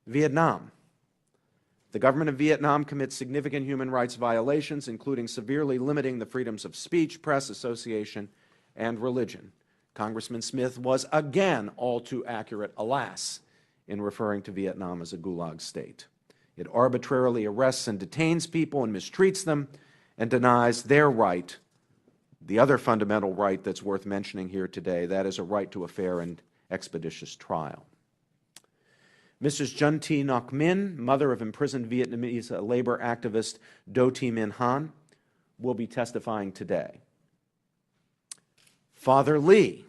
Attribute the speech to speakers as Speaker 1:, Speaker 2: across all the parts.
Speaker 1: Vietnam. The government of Vietnam commits significant human rights violations, including severely limiting the freedoms of speech, press, association, and religion. Congressman Smith was again all too accurate, alas, in referring to Vietnam as a gulag state. It arbitrarily arrests and detains people and mistreats them and denies their right, the other fundamental right that's worth mentioning here today, that is a right to a fair and expeditious trial. Mrs. Jun T. Ngoc Minh, mother of imprisoned Vietnamese labor activist Do Thi Minh Han, will be testifying today. Father Lee,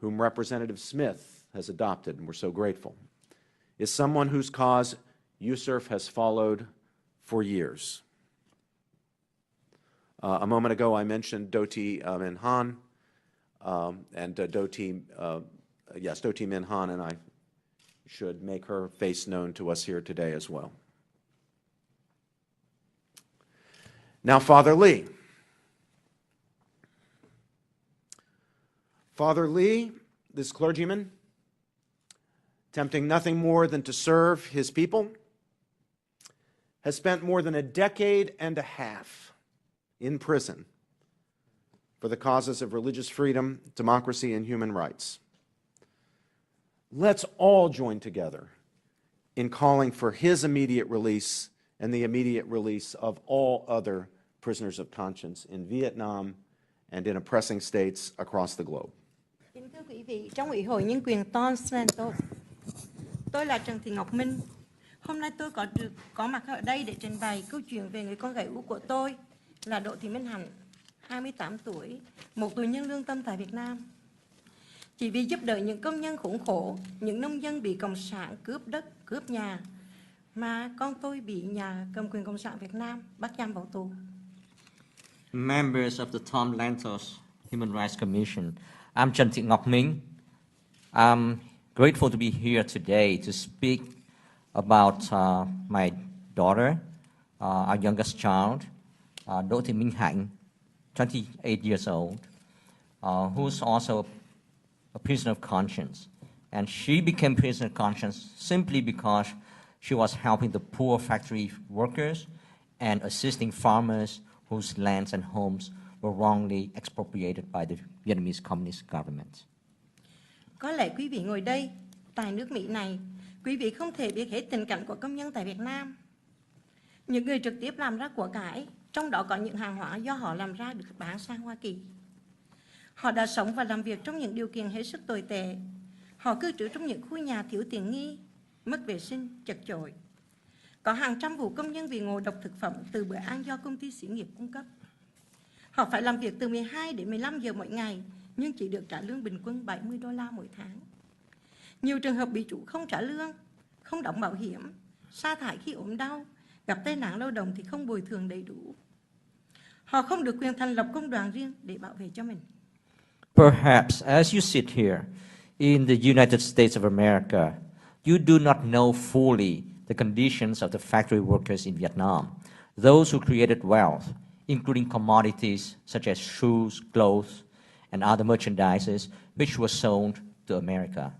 Speaker 1: whom Representative Smith has adopted, and we're so grateful, is someone whose cause USCIRF has followed for years. A moment ago, I mentioned Do Thi Minh Han, and Do Thi Minh Han, and I should make her face known to us here today as well. Now, Father Lee. Father Lee, this clergyman, attempting nothing more than to serve his people, has spent more than a decade and a half in prison for the causes of religious freedom, democracy, and human rights. Let's all join together in calling for his immediate release and the immediate release of all other prisoners of conscience in Vietnam and in oppressing states across the globe.
Speaker 2: Kính thưa quý vị, trong Ủy hội Nhân quyền Toronto, tôi là Trần Thị Ngọc Minh. Hôm nay tôi có mặt ở đây để trình bày câu chuyện về người con gái út của tôi là Đỗ Thị Minh Hạnh, 28 tuổi, một tù nhân lương tâm tại Việt Nam. Chỉ vì giúp đỡ những công nhân khốn khổ, những nông dân bị Cộng sản cướp đất, cướp nhà, mà con tôi bị nhà cầm quyền Cộng sản Việt Nam bắt giam vào tù.
Speaker 3: Members of the Tom Lantos Human Rights Commission, I'm Trần Thị Ngọc Minh. I'm grateful to be here today to speak about my daughter, our youngest child, Đỗ Thị Minh Hạnh, 28 years old, who's also a prisoner of conscience. And she became prisoner of conscience simply because she was helping the poor factory workers and assisting farmers whose lands and homes were wrongly expropriated by the Vietnamese Communist government.
Speaker 2: Có lẽ quý vị ngồi đây, tại nước Mỹ này, quý vị không thể biết hết tình cảnh của công nhân tại Việt Nam. Những người trực tiếp làm ra của cải, trong đó có những hàng hóa do họ làm ra được bán sang Hoa Kỳ. Họ đã sống và làm việc trong những điều kiện hết sức tồi tệ. Họ cư trú trong những khu nhà thiếu tiện nghi, mất vệ sinh, chật chội. Có hàng trăm vụ công nhân bị ngộ độc thực phẩm từ bữa ăn do công ty xí nghiệp cung cấp. Họ phải làm việc từ 12 đến 15 giờ mỗi ngày, nhưng chỉ được trả lương bình quân $70 mỗi tháng. Nhiều trường hợp bị chủ không trả lương, không đóng bảo hiểm, sa thải khi ốm đau, gặp tai nạn lao động thì không bồi thường đầy đủ. Họ không được quyền thành lập công đoàn riêng để bảo vệ cho mình.
Speaker 3: Perhaps as you sit here in the United States of America, you do not know fully the conditions of the factory workers in Vietnam, those who created wealth, including commodities such as shoes, clothes, and other merchandises which were sold to America.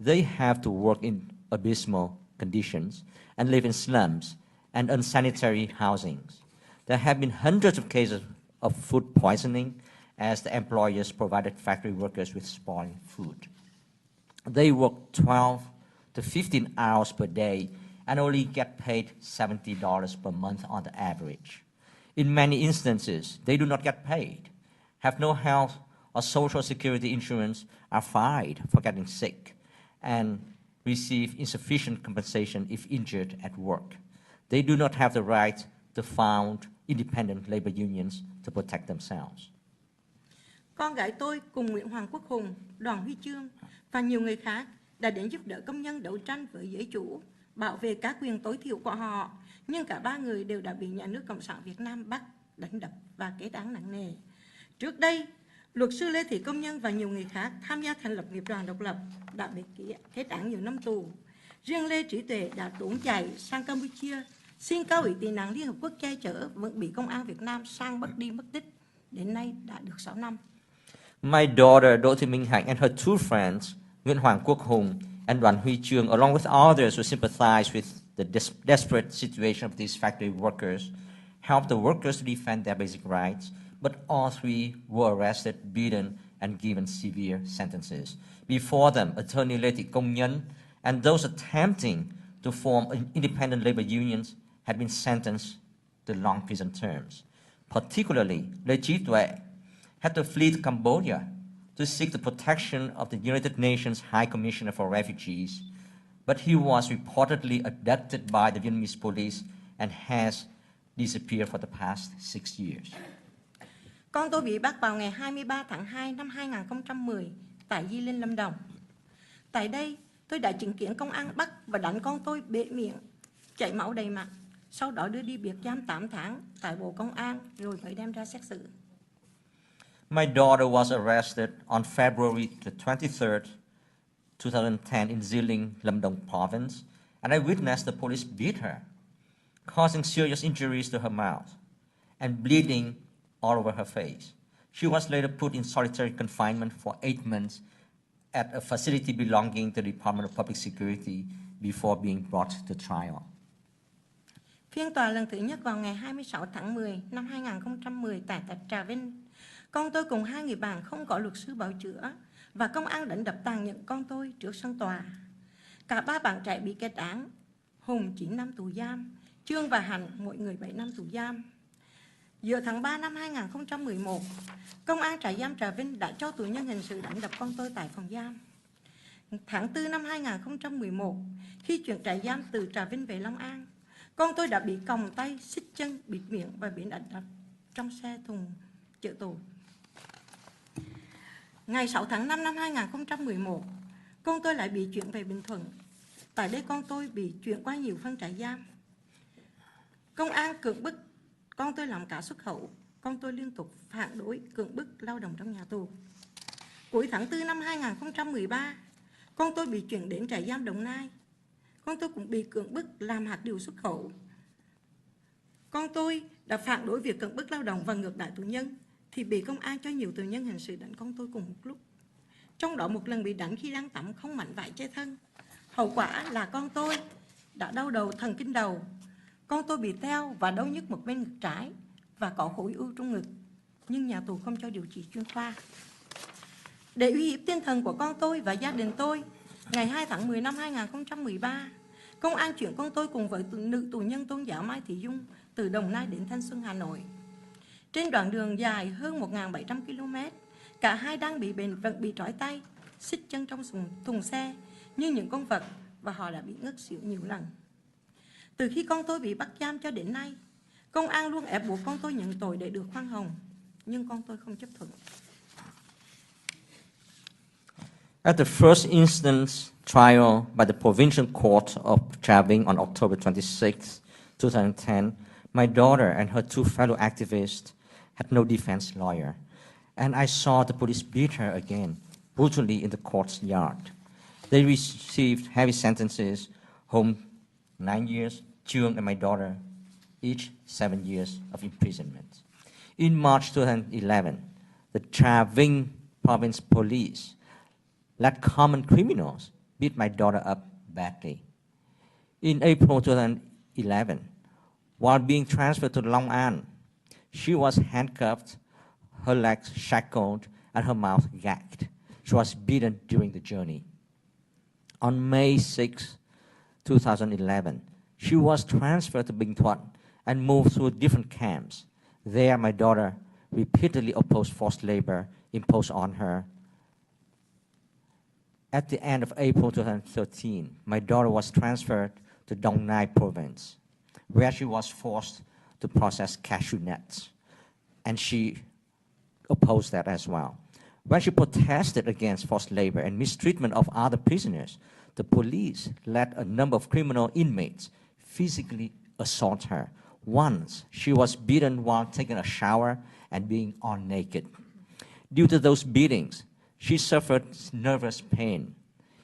Speaker 3: They have to work in abysmal conditions and live in slums and unsanitary housings. There have been hundreds of cases of food poisoning as the employers provided factory workers with spoiled food. They work 12 to 15 hours per day and only get paid $70 per month on the average. In many instances, they do not get paid, have no health or social security insurance, are fined for getting sick, and receive insufficient compensation if injured at work. They do not have the right to found independent labor unions to protect themselves.
Speaker 2: Con gái tôi cùng Nguyễn Hoàng Quốc Hùng, Đoàn Huy Chương và nhiều người khác đã đến giúp đỡ công nhân đấu tranh với giới chủ, bảo vệ các quyền tối thiểu của họ, nhưng cả ba người đều đã bị nhà nước Cộng sản Việt Nam bắt, đánh đập và kết án nặng nề. Trước đây, luật sư Lê Thị Công Nhân và nhiều người khác tham gia thành lập nghiệp đoàn độc lập đã bị kết án nhiều năm tù. Riêng Lê Trí Tuệ đã trốn chạy sang Campuchia, xin cao ủy tị nạn Liên Hợp Quốc che chở, vẫn bị công an Việt Nam sang bắt đi mất tích. Đến nay đã được 6 năm.
Speaker 3: My daughter, Đỗ Thị Minh Hạnh, and her two friends, Nguyễn Hoàng Quốc Hùng and Đoàn Huy Chương, along with others who sympathized with the desperate situation of these factory workers, helped the workers to defend their basic rights, but all three were arrested, beaten, and given severe sentences. Before them, attorney Lê Thị Công Nhân and those attempting to form independent labor unions had been sentenced to long prison terms. Particularly, Lê Chí Tuệ had to flee to Cambodia to seek the protection of the United Nations High Commissioner for Refugees, but he was reportedly abducted by the Vietnamese police and has disappeared for the past 6 years.
Speaker 2: Con tôi bị bắt vào ngày 23 tháng 2 năm 2010 tại Di Linh, Lâm Đồng. Tại đây, tôi đã chứng kiến công an bắt và đánh con tôi bể miệng, chảy máu đầy mặt, sau đó đưa đi biệt giam 8 tháng tại Bộ Công an rồi mới đem ra xét xử.
Speaker 3: My daughter was arrested on February the 23rd, 2010 in Di Linh, Lâm Đồng province, and I witnessed the police beat her, causing serious injuries to her mouth and bleeding all over her face. She was later put in solitary confinement for 8 months at a facility belonging to the Department of Public Security before being brought to trial.
Speaker 2: Phiên tòa lần thứ nhất vào ngày 26 tháng 10 năm 2010 tại Trà Vinh. Con tôi cùng 2 người bạn không có luật sư bảo chữa và công an đánh đập tàn nhẫn con tôi trước sân tòa. Cả 3 bạn trẻ bị kết án, Hùng 9 năm tù giam, Trương và Hạnh mỗi người 7 năm tù giam. Giữa tháng 3 năm 2011, Công an trại giam Trà Vinh đã cho tù nhân hình sự đánh đập con tôi tại phòng giam. Tháng 4 năm 2011, khi chuyển trại giam từ Trà Vinh về Long An, con tôi đã bị còng tay, xích chân, bịt miệng và bị đánh đập trong xe thùng chở tù. Ngày 6 tháng 5 năm 2011, con tôi lại bị chuyển về Bình Thuận. Tại đây con tôi bị chuyển qua nhiều phân trại giam. Công an cưỡng bức con tôi làm cả xuất khẩu. Con tôi liên tục phản đối cưỡng bức lao động trong nhà tù. Cuối tháng 4 năm 2013, con tôi bị chuyển đến trại giam Đồng Nai. Con tôi cũng bị cưỡng bức làm hạt điều xuất khẩu. Con tôi đã phản đối việc cưỡng bức lao động và ngược đãi tù nhân, thì bị công an cho nhiều tù nhân hình sự đánh con tôi cùng một lúc. Trong đó một lần bị đánh khi đang tắm không mảnh vải che thân. Hậu quả là con tôi đã đau đầu, thần kinh đầu. Con tôi bị teo và đau nhức một bên ngực trái và có khối u trong ngực, nhưng nhà tù không cho điều trị chuyên khoa. Để uy hiếp tinh thần của con tôi và gia đình tôi, ngày 2 tháng 10 năm 2013, công an chuyển con tôi cùng với nữ tù nhân tôn giáo Mai Thị Dung từ Đồng Nai đến Thanh Xuân, Hà Nội. Trên đoạn đường dài hơn 1.700 km, cả hai đang vẫn bị trói tay, xích chân trong thùng xe như những con vật và họ đã bị ngất xỉu nhiều lần. Từ khi con tôi bị bắt giam cho đến nay, công an luôn ép buộc con tôi nhận tội để được khoan hồng, nhưng con tôi không chấp thuận.
Speaker 3: At the first instance trial by the Provincial Court of Trà Vinh on October 26, 2010, my daughter and her 2 fellow activists had no defense lawyer, and I saw the police beat her again, brutally in the court's yard. They received heavy sentences, Home 9 years, Trương and my daughter, each 7 years of imprisonment. In March 2011, the Trà Vinh Province Police let common criminals beat my daughter up badly. In April 2011, while being transferred to Long An, she was handcuffed, her legs shackled, and her mouth gagged. She was beaten during the journey. On May 6, 2011, she was transferred to Bình Thuận and moved through different camps. There, my daughter repeatedly opposed forced labor imposed on her. At the end of April 2013, my daughter was transferred to Dong Nai province, where she was forced to process cashew nuts, and she opposed that as well. When she protested against forced labor and mistreatment of other prisoners, the police let a number of criminal inmates physically assault her. Once, she was beaten while taking a shower and being all naked. Due to those beatings, she suffered nervous pain.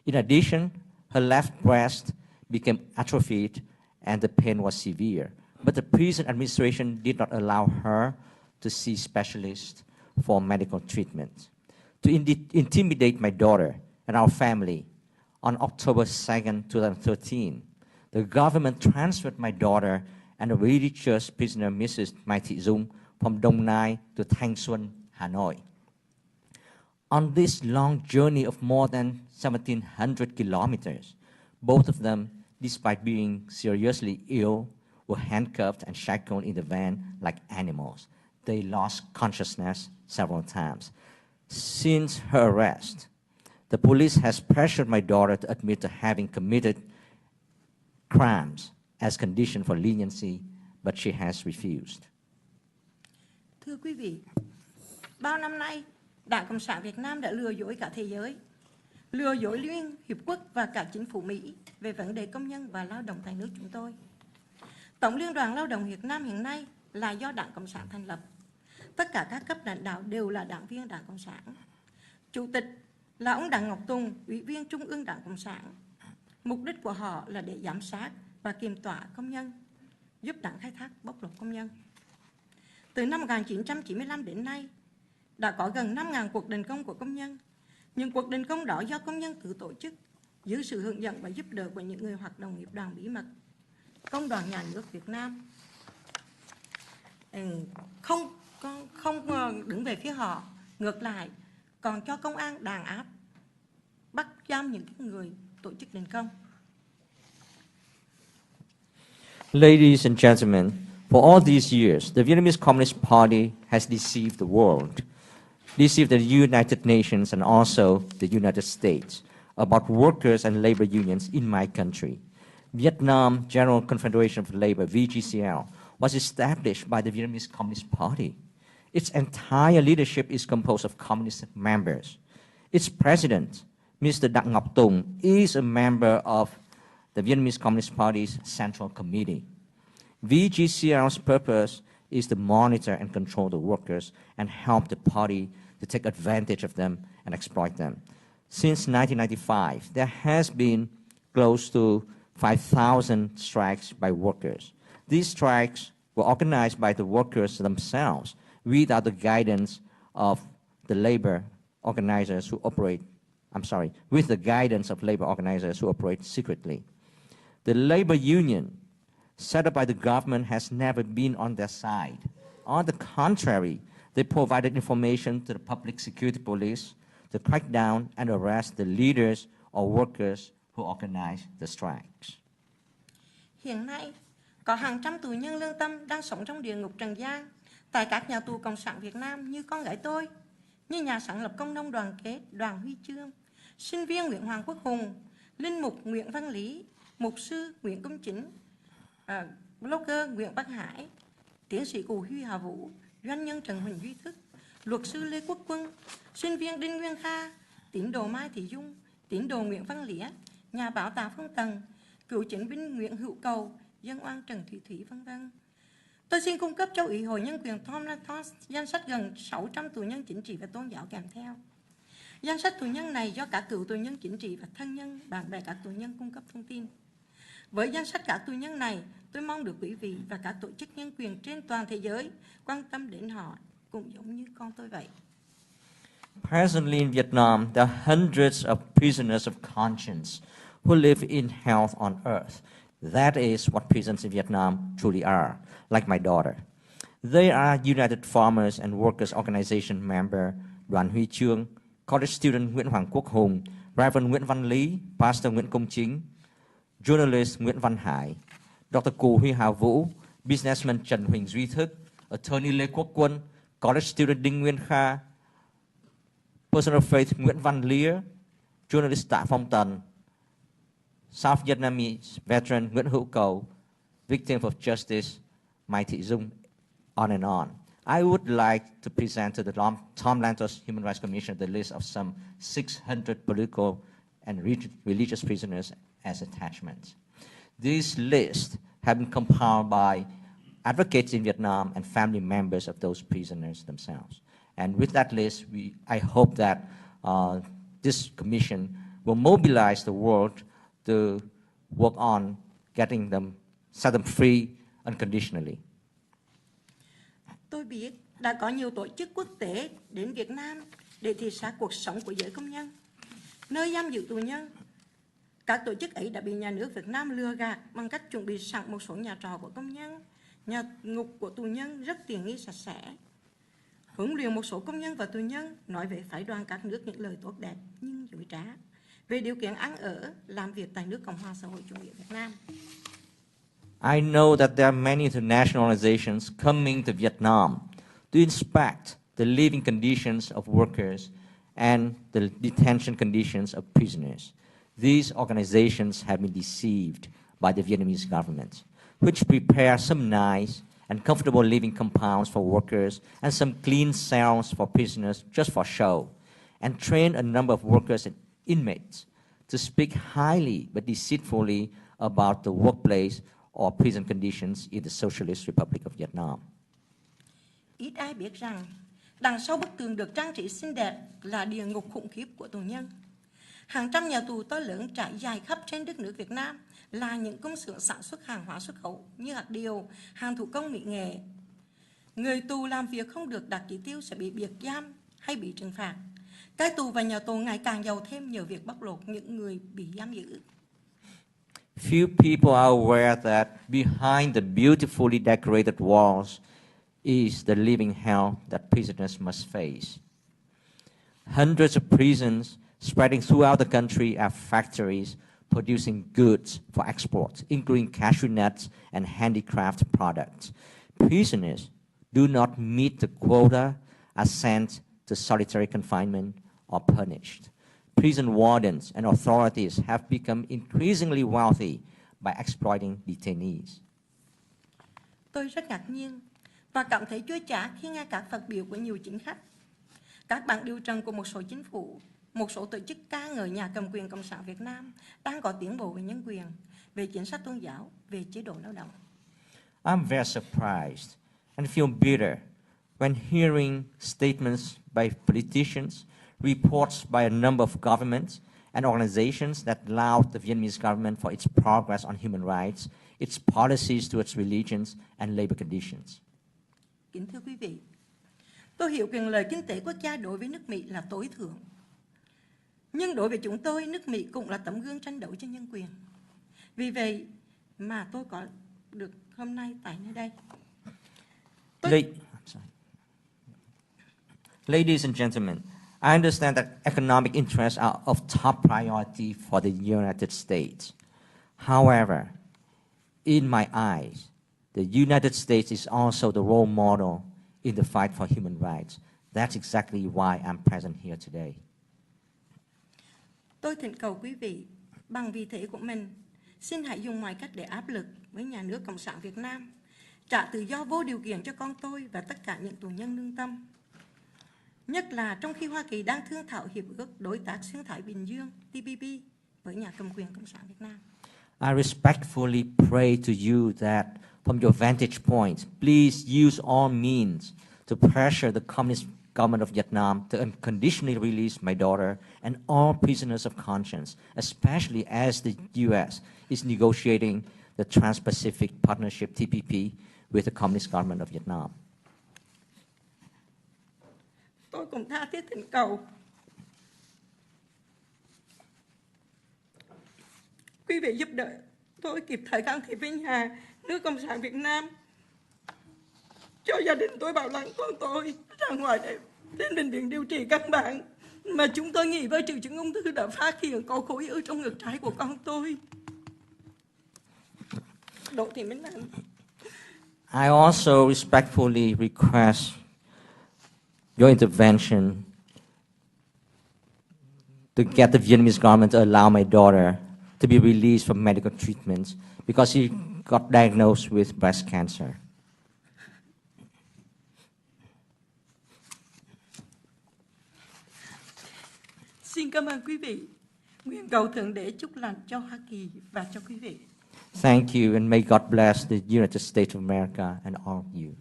Speaker 3: In addition, her left breast became atrophied and the pain was severe. But the prison administration did not allow her to see specialists for medical treatment. To intimidate my daughter and our family, on October 2nd, 2013, the government transferred my daughter and a religious prisoner, Mrs. Mai Thị Dung, from Dong Nai to Thanh Xuân, Hanoi. On this long journey of more than 1,700 kilometers, both of them, despite being seriously ill, were handcuffed and shackled in the van like animals. They lost consciousness several times. Since her arrest, the police has pressured my daughter to admit to having committed crimes as condition for leniency, but she has refused.
Speaker 2: Thưa quý vị, bao năm nay, Đảng Cộng sản Việt Nam đã lừa dối cả thế giới, lừa dối Liên Hiệp Quốc và cả chính phủ Mỹ về vấn đề công nhân và lao động tại nước chúng tôi. Tổng Liên đoàn Lao động Việt Nam hiện nay là do Đảng Cộng sản thành lập. Tất cả các cấp lãnh đạo đều là đảng viên Đảng Cộng sản. Chủ tịch là ông Đặng Ngọc Tùng, Ủy viên Trung ương Đảng Cộng sản. Mục đích của họ là để giám sát và kiểm tỏa công nhân, giúp đảng khai thác bóc lột công nhân. Từ năm 1995 đến nay, đã có gần 5.000 cuộc đình công của công nhân. Những cuộc đình công đó do công nhân tự tổ chức, dưới sự hướng dẫn và giúp đỡ của những người hoạt động nghiệp đoàn bí mật. Công đoàn Nhà nước Việt Nam không đứng về phía họ, ngược lại còn cho công an đàn áp, bắt giam những người tổ chức đình công.
Speaker 3: Ladies and gentlemen, for all these years, the Vietnamese Communist Party has deceived the world, deceived the United Nations and also the United States about workers and labor unions in my country. Vietnam General Confederation of Labor, VGCL, was established by the Vietnamese Communist Party. Its entire leadership is composed of communist members. Its president, Mr. Đặng Ngọc Tùng, is a member of the Vietnamese Communist Party's Central Committee. VGCL's purpose is to monitor and control the workers and help the party to take advantage of them and exploit them. Since 1995, there has been close to 5,000 strikes by workers. These strikes were organized by the workers themselves without the guidance of the labor organizers who operate, with the guidance of labor organizers who operate secretly. The labor union set up by the government has never been on their side. On the contrary, they provided information to the public security police to crack down and arrest the leaders or workers who organized the strikes.
Speaker 2: Hiện nay, có hàng trăm tù nhân lương tâm đang sống trong địa ngục trần gian tại các nhà tù Cộng sản Việt Nam như con gái tôi, như nhà sáng lập Công nông Đoàn kết Đoàn Huy Chương, sinh viên Nguyễn Hoàng Quốc Hùng, linh mục Nguyễn Văn Lý, mục sư Nguyễn Công Chính, blogger Nguyễn Bắc Hải, tiến sĩ Cụ Huy Hà Vũ, doanh nhân Trần Huỳnh Duy Thức, luật sư Lê Quốc Quân, sinh viên Đinh Nguyên Kha, tín đồ Mai Thị Dung, tín đồ Nguyễn Văn Lĩa, nhà báo Tạ Phương Tần, cựu chiến binh Nguyễn Hữu Cầu, dân oan Trần Thủy Thủy, v.v. Tôi xin cung cấp cho Ủy hội Nhân quyền Tom Lantos danh sách gần 600 tù nhân chính trị và tôn giáo kèm theo. Danh sách tù nhân này do các cựu tù nhân chính trị và thân nhân, bạn bè các tù nhân cung cấp thông tin. Với danh sách các tù nhân này, tôi mong được quý vị và các tổ chức nhân quyền trên toàn thế giới quan tâm đến họ, cũng giống như con tôi vậy.
Speaker 3: Presently in Vietnam, there are hundreds of prisoners of conscience who live in hell on earth. That is what prisons in Vietnam truly are, like my daughter. They are United Farmers and Workers Organization member Đoàn Huy Chương, college student Nguyễn Hoàng Quốc Hùng, Reverend Nguyễn Văn Lý, Pastor Nguyễn Công Chính, journalist Nguyễn Văn Hải, Dr. Cụ Huy Hà Vũ, businessman Trần Huỳnh Duy Thức, attorney Lê Quốc Quân, college student Đinh Nguyên Kha, person of faith Nguyễn Văn Lĩa, journalist Tạ Phong Tần, South Vietnamese veteran Nguyễn Hữu Cầu, victim of justice Mai Thị Dung, on and on. I would like to present to the Tom Lantos Human Rights Commission the list of some 600 political and religious prisoners as attachments. These lists have been compiled by advocates in Vietnam and family members of those prisoners themselves. And with that list, I hope that this commission will mobilize the world to work on getting them, set them free unconditionally.
Speaker 2: Tôi biết đã có nhiều tổ chức quốc tế đến Việt Nam để thị sát cuộc sống của giới công nhân, nơi giam giữ tù nhân, Các tổ chức ấy đã bị nhà nước Việt Nam lừa gạt bằng cách chuẩn bị sẵn một số nhà trọ của công nhân, nhà ngục của tù nhân rất tiện nghi sạch sẽ, huấn luyện một số công nhân và tù nhân nói về phái đoàn các nước những lời tốt đẹp nhưng dối trá về điều kiện ăn ở, làm việc tại nước Cộng hòa xã hội chủ nghĩa Việt Nam.
Speaker 3: I know that there are many international organizations coming to Vietnam to inspect the living conditions of workers and the detention conditions of prisoners. These organizations have been deceived by the Vietnamese government, which prepare some nice and comfortable living compounds for workers and some clean cells for prisoners just for show, and train a number of workers and inmates to speak highly but deceitfully about the workplace or prison conditions in the Socialist Republic of Vietnam.
Speaker 2: Ít ai biết rằng đằng sau bức tường được trang trí xinh đẹp là địa ngục khủng khiếp của tù nhân. Hàng trăm nhà tù to lớn trải dài khắp trên đất nước Việt Nam là những công xưởng sản xuất hàng hóa xuất khẩu như hạt điều, hàng thủ công mỹ nghệ. Người tù làm việc không được đạt chỉ tiêu sẽ bị biệt giam hay bị trừng phạt. Cai tù và nhà tù ngày càng giàu thêm nhờ việc bóc lột những người bị giam giữ.
Speaker 3: Few people are aware that behind the beautifully decorated walls is the living hell that prisoners must face. Hundreds of prisons spreading throughout the country are factories producing goods for export, including cashew nuts and handicraft products. Prisoners do not meet the quota, are sent to solitary confinement or punished. Prison wardens and authorities have become increasingly wealthy by exploiting detainees.
Speaker 2: Tôi rất ngạc nhiên và cảm thấy chua chát khi nghe các phát biểu của nhiều chính khách, các bảng điều trần của một số chính phủ, một số tổ chức ca ngợi nhà cầm quyền Cộng sản Việt Nam đang có tiến bộ về nhân quyền, về chính sách tôn giáo, về chế độ lao động.
Speaker 3: I'm very surprised and feel bitter when hearing statements by politicians, reports by a number of governments and organizations that laud the Vietnamese government for its progress on human rights, its policies towards religions and labor conditions.
Speaker 2: Kính thưa quý vị, tôi hiểu quyền lợi kinh tế quốc gia đối với nước Mỹ là tối thượng. Nhưng đối với chúng tôi, nước Mỹ cũng là tấm gương tranh đấu cho nhân quyền. Vì vậy mà tôi có được hôm nay tại nơi đây.
Speaker 3: Ladies and gentlemen, I understand that economic interests are of top priority for the United States. However, in my eyes, the United States is also the role model in the fight for human rights. That's exactly why I'm present here today.
Speaker 2: Tôi thỉnh cầu quý vị bằng vị thế của mình, xin hãy dùng mọi cách để áp lực với nhà nước Cộng sản Việt Nam, trả tự do vô điều kiện cho con tôi và tất cả những tù nhân lương tâm. Nhất là trong khi Hoa Kỳ đang thương thảo hiệp ước đối tác xuyên Thái Bình Dương TPP với nhà cầm quyền Cộng sản Việt Nam.
Speaker 3: I respectfully pray to you that, from your vantage point, please use all means to pressure the Communist government of Vietnam to unconditionally release my daughter and all prisoners of conscience, especially as the U.S. is negotiating the Trans-Pacific Partnership TPP with the Communist government of Vietnam.
Speaker 2: Tôi cũng tha thiết thỉnh cầu quý vị giúp đỡ tôi kịp thời can thiệp với nhà nước Cộng sản Việt Nam cho gia đình tôi bảo lãnh con tôi ra ngoài để đến bệnh viện điều trị căn bản mà chúng tôi nghĩ với triệu chứng ung thư đã phát hiện có khối u trong ngực trái của con tôi. Đỗ Thị Minh Anh.
Speaker 3: I also respectfully request your intervention to get the Vietnamese government to allow my daughter to be released from medical treatment because she got diagnosed with breast cancer.
Speaker 2: Xin cảm ơn quý vị. Nguyện cầu Thượng Đế chúc lành cho Hoa Kỳ và cho quý vị.
Speaker 3: Thank you, and may God bless the United States of America and all of you.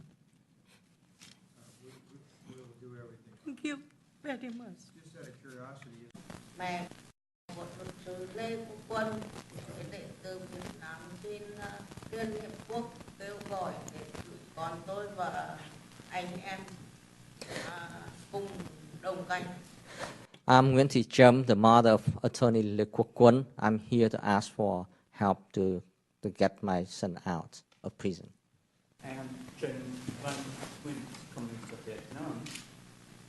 Speaker 2: Thank you very much.
Speaker 4: Mẹ một luật sư Lê Quốc Quân để từ Việt Nam xin Liên Hiệp Quốc kêu gọi để con tôi và anh em cùng đồng hành.
Speaker 3: I'm Nguyễn Thị Trâm, the mother of attorney Lê Quốc. I'm here to ask for help to get my son out of prison.
Speaker 5: And Trần Văn Huynh coming to Vietnam.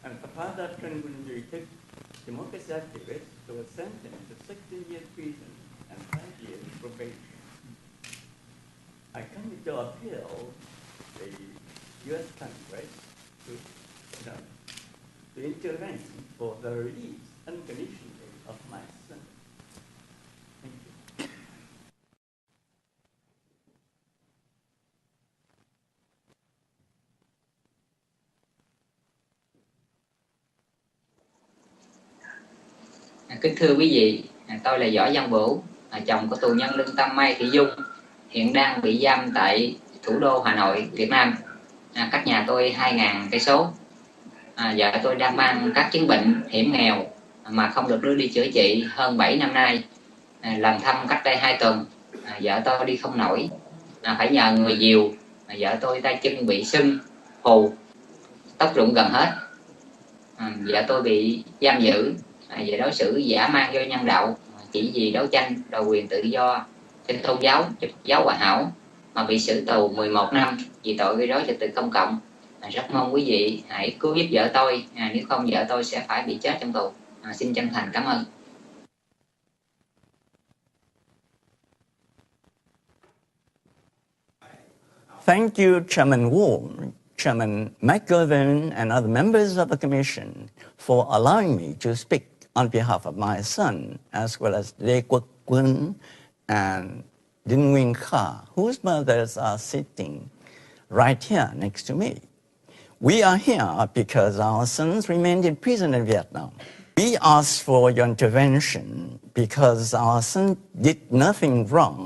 Speaker 5: And kepada Trần Huynh Ritik, Democracy activist who was sentenced to 16 years prison and 5 years probation. I come to appeal the U.S. Congress to intervene for the release unconditionally of my son. Thank you.
Speaker 6: Kính thưa quý vị, tôi là Võ Văn Bửu, chồng của tù nhân lương tâm Mai Thị Dung, hiện đang bị giam tại thủ đô Hà Nội, Việt Nam, cách nhà tôi 2.000 cây số. Vợ tôi đang mang các chứng bệnh hiểm nghèo mà không được đưa đi chữa trị hơn 7 năm nay. Lần thăm cách đây 2 tuần, vợ tôi đi không nổi, phải nhờ người dìu. Vợ tôi tay chân bị sưng, phù, tóc rụng gần hết. Vợ tôi bị giam giữ về đối xử dã man vô nhân đạo, chỉ vì đấu tranh đòi quyền tự do trên tôn giáo, giáo hòa hảo mà bị xử tù 11 năm vì tội gây rối trật tự công cộng. Rất mong quý vị hãy cứu giúp vợ tôi, nếu không vợ tôi sẽ phải bị chết trong tù. Xin chân thành cảm ơn.
Speaker 7: Thank you, Chairman Wu, Chairman McGovern, and other members of the Commission for allowing me to speak on behalf of my son, as well as Lê Quốc and Đinh Nguyên Kha, whose mothers are sitting right here next to me. We are here because our sons remained in prison in Vietnam. We asked for your intervention because our son did nothing wrong.